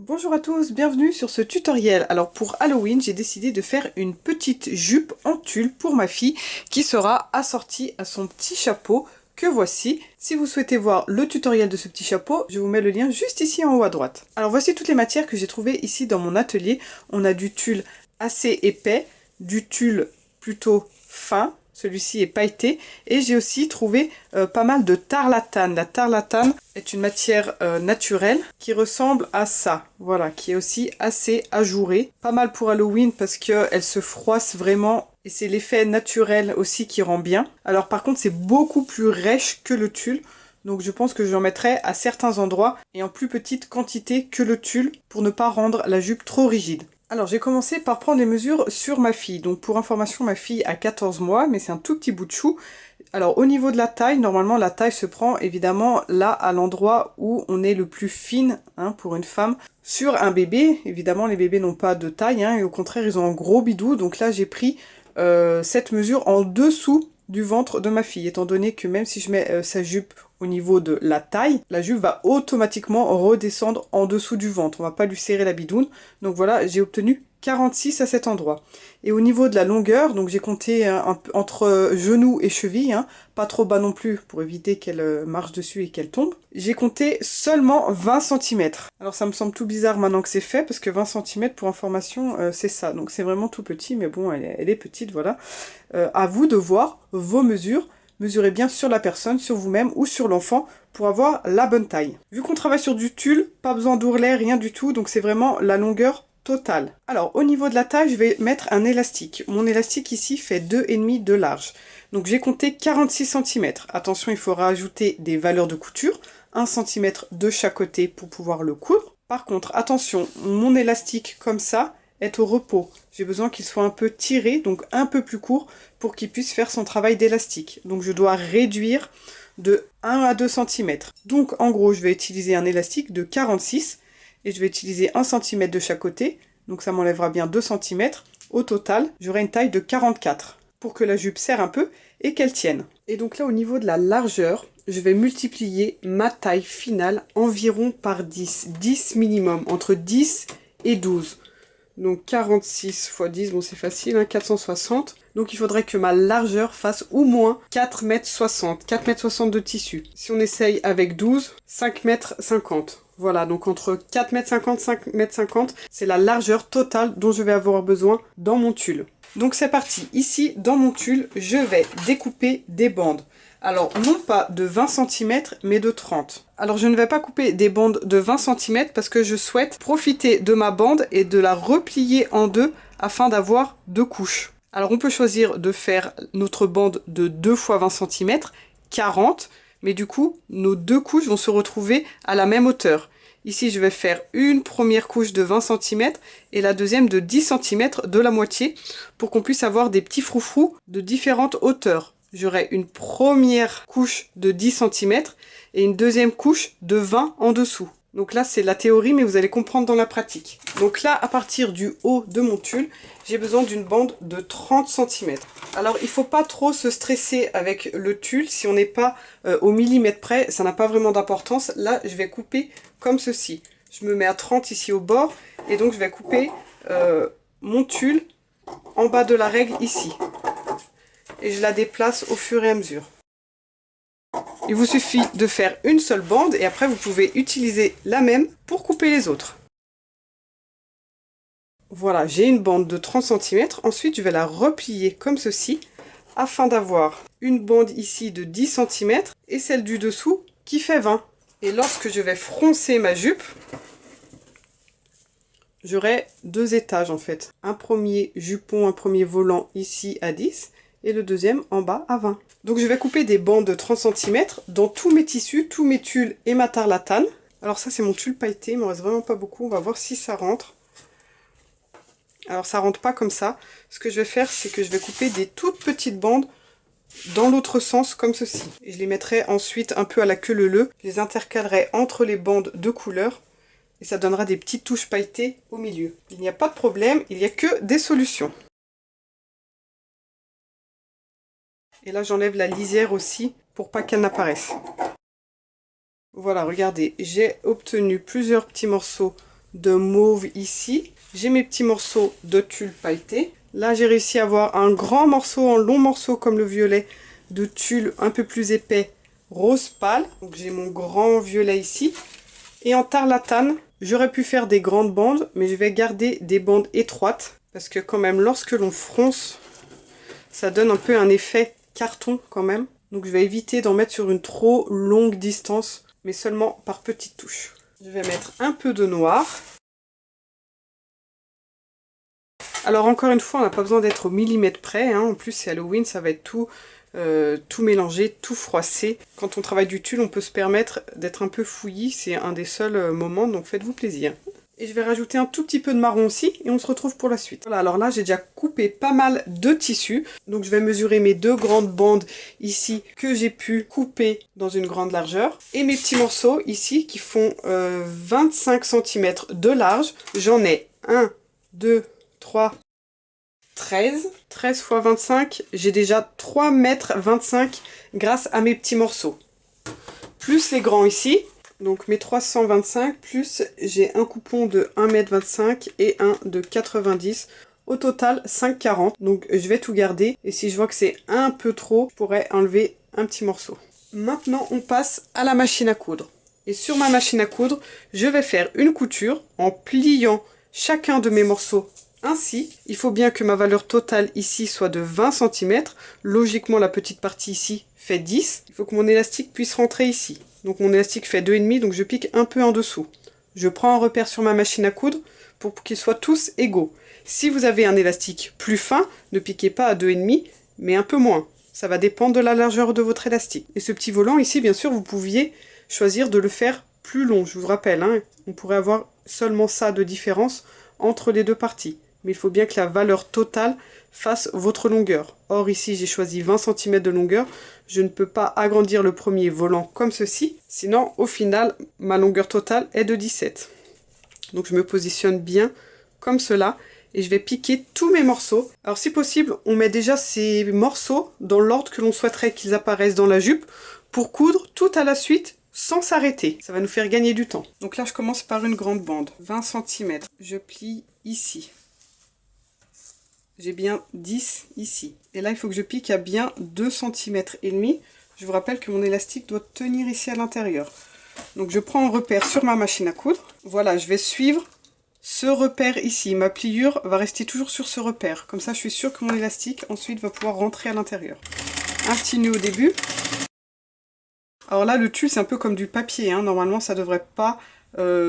Bonjour à tous, bienvenue sur ce tutoriel. Alors pour Halloween, j'ai décidé de faire une petite jupe en tulle pour ma fille qui sera assortie à son petit chapeau que voici. Si vous souhaitez voir le tutoriel de ce petit chapeau, je vous mets le lien juste ici en haut à droite. Alors voici toutes les matières que j'ai trouvées ici dans mon atelier. On a du tulle assez épais, du tulle plutôt fin. Celui-ci est pailleté et j'ai aussi trouvé pas mal de tarlatane. La tarlatane est une matière naturelle qui ressemble à ça, voilà, qui est aussi assez ajourée. Pas mal pour Halloween parce qu'elle se froisse vraiment et c'est l'effet naturel aussi qui rend bien. Alors par contre c'est beaucoup plus rêche que le tulle. Donc je pense que j'en mettrai à certains endroits et en plus petite quantité que le tulle pour ne pas rendre la jupe trop rigide. Alors j'ai commencé par prendre les mesures sur ma fille. Donc pour information, ma fille a 14 mois, mais c'est un tout petit bout de chou. Alors au niveau de la taille, normalement la taille se prend évidemment là à l'endroit où on est le plus fine hein, pour une femme. Sur un bébé, évidemment les bébés n'ont pas de taille hein, et au contraire ils ont un gros bidou. Donc là j'ai pris cette mesure en dessous du ventre de ma fille, étant donné que même si je mets sa jupe au niveau de la taille, la jupe va automatiquement redescendre en dessous du ventre. On va pas lui serrer la bidoune. Donc voilà, j'ai obtenu 46 à cet endroit. Et au niveau de la longueur, donc j'ai compté entre genou et cheville, hein, pas trop bas non plus pour éviter qu'elle marche dessus et qu'elle tombe. J'ai compté seulement 20 cm. Alors ça me semble tout bizarre maintenant que c'est fait, parce que 20 cm pour information, c'est ça. Donc c'est vraiment tout petit, mais bon, elle est petite, voilà. À vous de voir vos mesures. Mesurez bien sur la personne, sur vous-même ou sur l'enfant pour avoir la bonne taille. Vu qu'on travaille sur du tulle, pas besoin d'ourlet, rien du tout, donc c'est vraiment la longueur totale. Alors au niveau de la taille, je vais mettre un élastique. Mon élastique ici fait 2,5 de large. Donc j'ai compté 46 cm. Attention, il faut rajouter des valeurs de couture, 1 cm de chaque côté pour pouvoir le coudre. Par contre, attention, mon élastique comme ça est au repos. J'ai besoin qu'il soit un peu tiré, donc un peu plus court, pour qu'il puisse faire son travail d'élastique. Donc je dois réduire de 1 à 2 cm. Donc en gros, je vais utiliser un élastique de 46 et je vais utiliser 1 cm de chaque côté. Donc ça m'enlèvera bien 2 cm. Au total, j'aurai une taille de 44 pour que la jupe serre un peu et qu'elle tienne. Et donc là, au niveau de la largeur, je vais multiplier ma taille finale environ par 10. 10 minimum, entre 10 et 12. Donc 46 x 10, bon c'est facile, hein, 460. Donc il faudrait que ma largeur fasse au moins 4,60 m. 4,60 m de tissu. Si on essaye avec 12, 5,50 m. Voilà, donc entre 4,50 m, 5,50 m, c'est la largeur totale dont je vais avoir besoin dans mon tulle. Donc c'est parti. Ici, dans mon tulle, je vais découper des bandes. Alors, non pas de 20 cm, mais de 30. Alors, je ne vais pas couper des bandes de 20 cm parce que je souhaite profiter de ma bande et de la replier en deux afin d'avoir deux couches. Alors, on peut choisir de faire notre bande de 2 x 20 cm, 40, mais du coup, nos deux couches vont se retrouver à la même hauteur. Ici, je vais faire une première couche de 20 cm et la deuxième de 10 cm de la moitié pour qu'on puisse avoir des petits froufrous de différentes hauteurs. J'aurai une première couche de 10 cm et une deuxième couche de 20 en dessous. Donc là, c'est la théorie, mais vous allez comprendre dans la pratique. Donc là, à partir du haut de mon tulle, j'ai besoin d'une bande de 30 cm. Alors, il ne faut pas trop se stresser avec le tulle. Si on n'est pas au millimètre près, ça n'a pas vraiment d'importance. Là, je vais couper comme ceci. Je me mets à 30 ici au bord, et donc je vais couper mon tulle en bas de la règle ici. Et je la déplace au fur et à mesure. Il vous suffit de faire une seule bande et après vous pouvez utiliser la même pour couper les autres. Voilà, j'ai une bande de 30 cm. Ensuite, je vais la replier comme ceci afin d'avoir une bande ici de 10 cm et celle du dessous qui fait 20. Et lorsque je vais froncer ma jupe, j'aurai deux étages en fait. Un premier jupon, un premier volant ici à 10 et le deuxième en bas à 20. Donc je vais couper des bandes de 30 cm dans tous mes tissus, tous mes tulles et ma tarlatane. Alors ça c'est mon tulle pailleté, il me reste vraiment pas beaucoup, on va voir si ça rentre. Alors ça rentre pas comme ça. Ce que je vais faire, c'est que je vais couper des toutes petites bandes dans l'autre sens comme ceci. Et je les mettrai ensuite un peu à la queue leu-leu. Je les intercalerai entre les bandes de couleur et ça donnera des petites touches pailletées au milieu. Il n'y a pas de problème, il n'y a que des solutions. Et là, j'enlève la lisière aussi pour pas qu'elle n'apparaisse. Voilà, regardez, j'ai obtenu plusieurs petits morceaux de mauve ici. J'ai mes petits morceaux de tulle pailleté. Là, j'ai réussi à avoir un grand morceau, un long morceau comme le violet de tulle un peu plus épais, rose pâle. Donc j'ai mon grand violet ici. Et en tarlatane, j'aurais pu faire des grandes bandes, mais je vais garder des bandes étroites. Parce que quand même, lorsque l'on fronce, ça donne un peu un effet carton quand même. Donc je vais éviter d'en mettre sur une trop longue distance, mais seulement par petites touches. Je vais mettre un peu de noir. Alors encore une fois, on n'a pas besoin d'être au millimètre près, hein. En plus c'est Halloween, ça va être tout mélangé, tout froissé. Quand on travaille du tulle, on peut se permettre d'être un peu fouillis, c'est un des seuls moments, donc faites-vous plaisir. Et je vais rajouter un tout petit peu de marron aussi, et on se retrouve pour la suite. Voilà, alors là j'ai déjà coupé pas mal de tissu, donc je vais mesurer mes 2 grandes bandes ici que j'ai pu couper dans une grande largeur, et mes petits morceaux ici qui font 25 cm de large. J'en ai 1, 2, 3, 13. 13 x 25, j'ai déjà 3,25 m grâce à mes petits morceaux. Plus les grands ici, donc mes 325, plus j'ai un coupon de 1,25 m et un de 90. Au total, 5,40. Donc je vais tout garder. Et si je vois que c'est un peu trop, je pourrais enlever un petit morceau. Maintenant, on passe à la machine à coudre. Et sur ma machine à coudre, je vais faire une couture en pliant chacun de mes morceaux ainsi. Il faut bien que ma valeur totale ici soit de 20 cm. Logiquement, la petite partie ici fait 10. Il faut que mon élastique puisse rentrer ici. Donc mon élastique fait 2,5, donc je pique un peu en dessous. Je prends un repère sur ma machine à coudre pour qu'ils soient tous égaux. Si vous avez un élastique plus fin, ne piquez pas à 2,5, mais un peu moins. Ça va dépendre de la largeur de votre élastique. Et ce petit volant ici, bien sûr, vous pouviez choisir de le faire plus long. Je vous rappelle, hein, on pourrait avoir seulement ça de différence entre les deux parties. Mais il faut bien que la valeur totale fasse votre longueur. Or ici j'ai choisi 20 cm de longueur, je ne peux pas agrandir le premier volant comme ceci, sinon au final ma longueur totale est de 17. Donc je me positionne bien comme cela et je vais piquer tous mes morceaux. Alors si possible, on met déjà ces morceaux dans l'ordre que l'on souhaiterait qu'ils apparaissent dans la jupe pour coudre tout à la suite sans s'arrêter. Ça va nous faire gagner du temps. Donc là je commence par une grande bande, 20 cm. Je plie ici. J'ai bien 10 ici. Et là, il faut que je pique à bien 2,5 cm. Je vous rappelle que mon élastique doit tenir ici à l'intérieur. Donc, je prends un repère sur ma machine à coudre. Voilà, je vais suivre ce repère ici. Ma pliure va rester toujours sur ce repère. Comme ça, je suis sûre que mon élastique, ensuite, va pouvoir rentrer à l'intérieur. Un petit nœud au début. Alors là, le tulle, c'est un peu comme du papier, hein. Normalement, ça ne devrait pas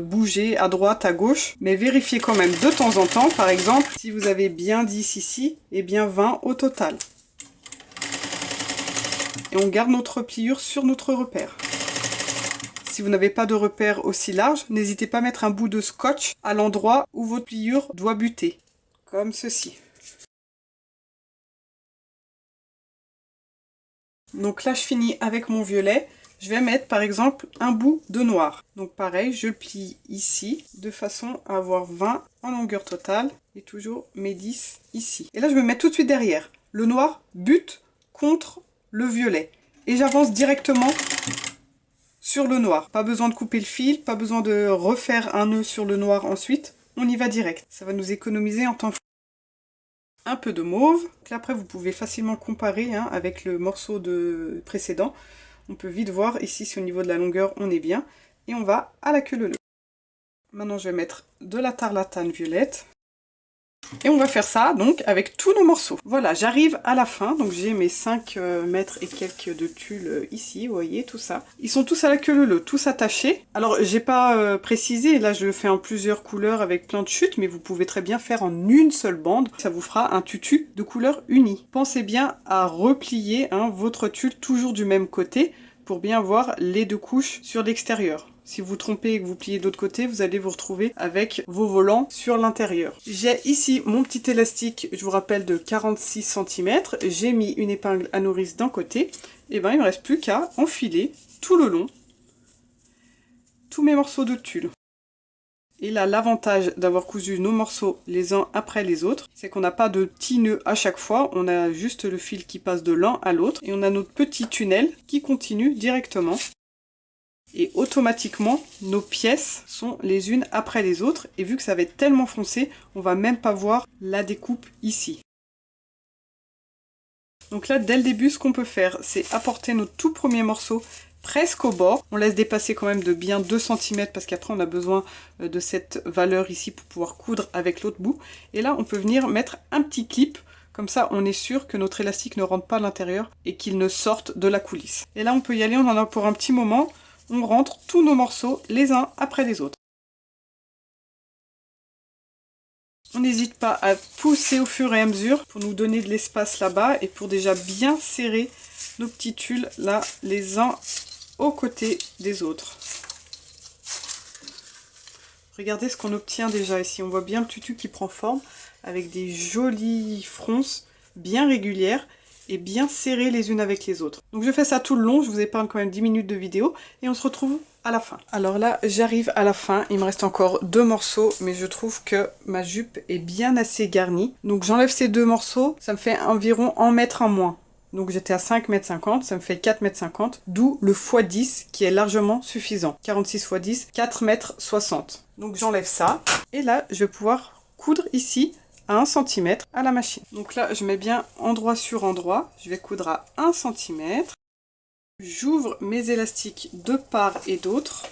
bouger à droite, à gauche, mais vérifiez quand même de temps en temps, par exemple, si vous avez bien 10 ici, et bien 20 au total. Et on garde notre pliure sur notre repère. Si vous n'avez pas de repère aussi large, n'hésitez pas à mettre un bout de scotch à l'endroit où votre pliure doit buter, comme ceci. Donc là, je finis avec mon violet. Je vais mettre par exemple un bout de noir. Donc pareil, je le plie ici de façon à avoir 20 en longueur totale et toujours mes 10 ici. Et là, je me mets tout de suite derrière. Le noir bute contre le violet. Et j'avance directement sur le noir. Pas besoin de couper le fil, pas besoin de refaire un nœud sur le noir ensuite. On y va direct. Ça va nous économiser en temps. Un peu de mauve. Donc là, après, vous pouvez facilement comparer hein, avec le morceau précédent. On peut vite voir ici si au niveau de la longueur on est bien. Et on va à la queue leu leu. Maintenant je vais mettre de la tarlatane violette. Et on va faire ça donc avec tous nos morceaux. Voilà, j'arrive à la fin. Donc j'ai mes 5 mètres et quelques de tulle ici, vous voyez tout ça. Ils sont tous à la queue leu leu, tous attachés. Alors j'ai pas précisé, là je le fais en plusieurs couleurs avec plein de chutes, mais vous pouvez très bien faire en une seule bande. Ça vous fera un tutu de couleur unie. Pensez bien à replier hein, votre tulle toujours du même côté pour bien voir les deux couches sur l'extérieur. Si vous vous trompez et que vous pliez de l'autre côté, vous allez vous retrouver avec vos volants sur l'intérieur. J'ai ici mon petit élastique, je vous rappelle, de 46 cm. J'ai mis une épingle à nourrice d'un côté. Et ben il ne me reste plus qu'à enfiler tout le long tous mes morceaux de tulle. Et là, l'avantage d'avoir cousu nos morceaux les uns après les autres, c'est qu'on n'a pas de petits nœuds à chaque fois. On a juste le fil qui passe de l'un à l'autre. Et on a notre petit tunnel qui continue directement Et automatiquement, nos pièces sont les unes après les autres. Et vu que ça va être tellement foncé, on va même pas voir la découpe ici. Donc là, dès le début, ce qu'on peut faire, c'est apporter notre tout premier morceau presque au bord. On laisse dépasser quand même de bien 2 cm parce qu'après on a besoin de cette valeur ici pour pouvoir coudre avec l'autre bout. Et là, on peut venir mettre un petit clip. Comme ça, on est sûr que notre élastique ne rentre pas à l'intérieur et qu'il ne sorte de la coulisse. Et là, on peut y aller, on en a pour un petit moment. On rentre tous nos morceaux les uns après les autres. On n'hésite pas à pousser au fur et à mesure pour nous donner de l'espace là-bas et pour déjà bien serrer nos petits tulles là, les uns aux côtés des autres. Regardez ce qu'on obtient déjà ici. On voit bien le tutu qui prend forme avec des jolies fronces bien régulières et bien serrées les unes avec les autres. Donc je fais ça tout le long, je vous épargne quand même 10 minutes de vidéo et on se retrouve à la fin. Alors là, j'arrive à la fin, il me reste encore 2 morceaux, mais je trouve que ma jupe est bien assez garnie. Donc j'enlève ces 2 morceaux, ça me fait environ 1 mètre en moins. Donc j'étais à 5,50 m, ça me fait 4,50 m, d'où le x10 qui est largement suffisant. 46 x 10, 4,60 m. Donc j'enlève ça, et là je vais pouvoir coudre ici à 1 cm à la machine. Donc là je mets bien endroit sur endroit, je vais coudre à 1 cm. J'ouvre mes élastiques de part et d'autre,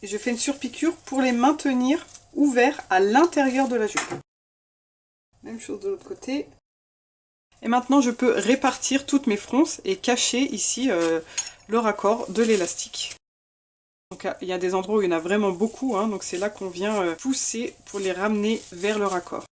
et je fais une surpiqûre pour les maintenir ouverts à l'intérieur de la jupe. Même chose de l'autre côté. Et maintenant, je peux répartir toutes mes fronces et cacher ici le raccord de l'élastique. Donc il y a des endroits où il y en a vraiment beaucoup, hein, donc c'est là qu'on vient pousser pour les ramener vers le raccord.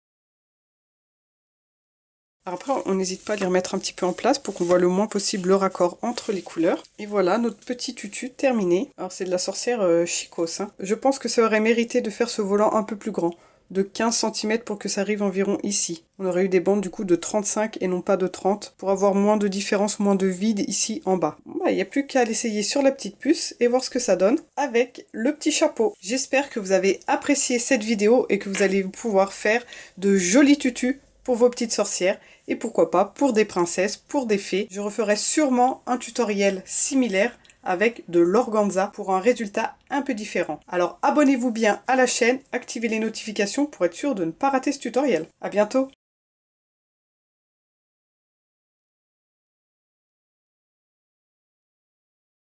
Alors après, on n'hésite pas à les remettre un petit peu en place pour qu'on voit le moins possible le raccord entre les couleurs. Et voilà, notre petit tutu terminé. Alors c'est de la sorcière chicos, hein. Je pense que ça aurait mérité de faire ce volant un peu plus grand, de 15 cm pour que ça arrive environ ici. On aurait eu des bandes du coup de 35 et non pas de 30 pour avoir moins de différence, moins de vide ici en bas. Bon, bah, il n'y a plus qu'à l'essayer sur la petite puce et voir ce que ça donne avec le petit chapeau. J'espère que vous avez apprécié cette vidéo et que vous allez pouvoir faire de jolis tutus pour vos petites sorcières et pourquoi pas pour des princesses, pour des fées. Je referai sûrement un tutoriel similaire avec de l'organza pour un résultat un peu différent. Alors abonnez-vous bien à la chaîne, activez les notifications pour être sûr de ne pas rater ce tutoriel. À bientôt!